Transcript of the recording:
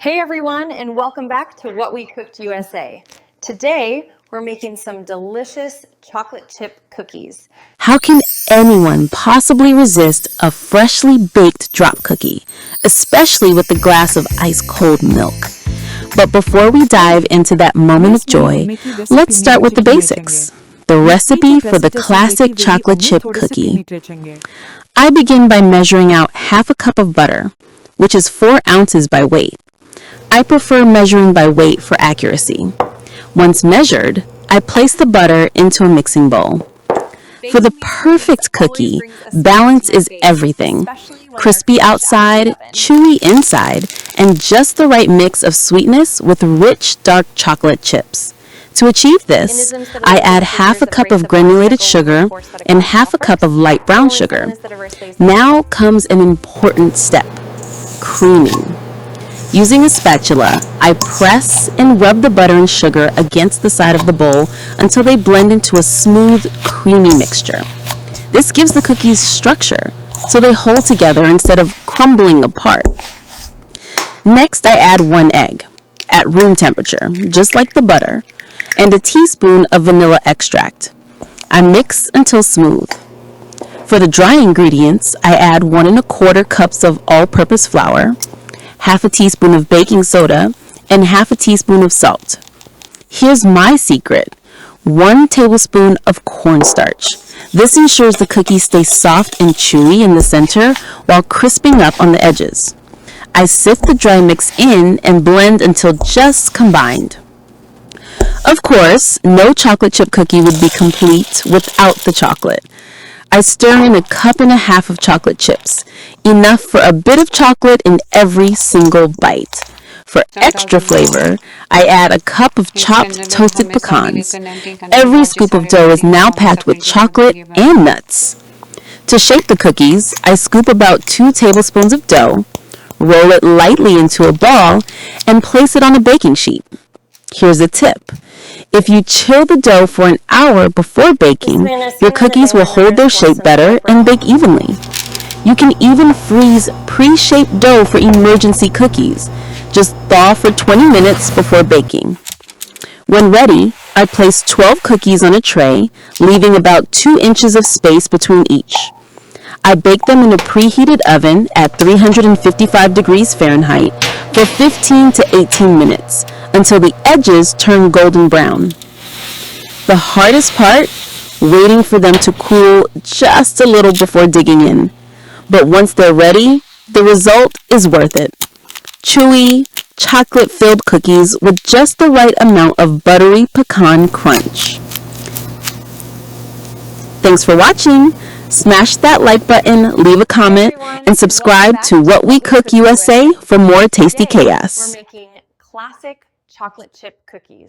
Hey everyone, and welcome back to What We Cooked USA. Today, we're making some delicious chocolate chip cookies. How can anyone possibly resist a freshly baked drop cookie, especially with a glass of ice cold milk? But before we dive into that moment of joy, let's start with the basics. The recipe for the classic chocolate chip cookie. I begin by measuring out half a cup of butter, which is 4 ounces by weight. I prefer measuring by weight for accuracy. Once measured, I place the butter into a mixing bowl. For the perfect cookie, balance is everything. Crispy outside, chewy inside, and just the right mix of sweetness with rich dark chocolate chips. To achieve this, I add half a cup of granulated sugar and half a cup of light brown sugar. Now comes an important step, creaming. Using a spatula, I press and rub the butter and sugar against the side of the bowl until they blend into a smooth, creamy mixture. This gives the cookies structure, so they hold together instead of crumbling apart. Next, I add 1 egg, at room temperature, just like the butter, and a teaspoon of vanilla extract. I mix until smooth. For the dry ingredients, I add 1 1/4 cups of all-purpose flour, half a teaspoon of baking soda, and half a teaspoon of salt. Here's my secret: 1 tablespoon of cornstarch. This ensures the cookies stay soft and chewy in the center while crisping up on the edges. I sift the dry mix in and blend until just combined. Of course, no chocolate chip cookie would be complete without the chocolate. I stir in 1.5 cups of chocolate chips, enough for a bit of chocolate in every single bite. For extra flavor, I add 1 cup of chopped toasted pecans. Every scoop of dough is now packed with chocolate and nuts. To shape the cookies, I scoop about 2 tablespoons of dough, roll it lightly into a ball, and place it on a baking sheet. Here's a tip. If you chill the dough for an hour before baking, your cookies will hold their shape better and bake evenly. You can even freeze pre-shaped dough for emergency cookies. Just thaw for 20 minutes before baking. When ready, I place 12 cookies on a tray, leaving about 2 inches of space between each. I bake them in a preheated oven at 355 degrees Fahrenheit for 15 to 18 minutes until the edges turn golden brown. The hardest part, waiting for them to cool just a little before digging in. But once they're ready, the result is worth it. Chewy, chocolate-filled cookies with just the right amount of buttery pecan crunch. Thanks for watching. Smash that like button, leave a comment, and subscribe to What We Cook USA for more tasty chaos. We're making classic chocolate chip cookies.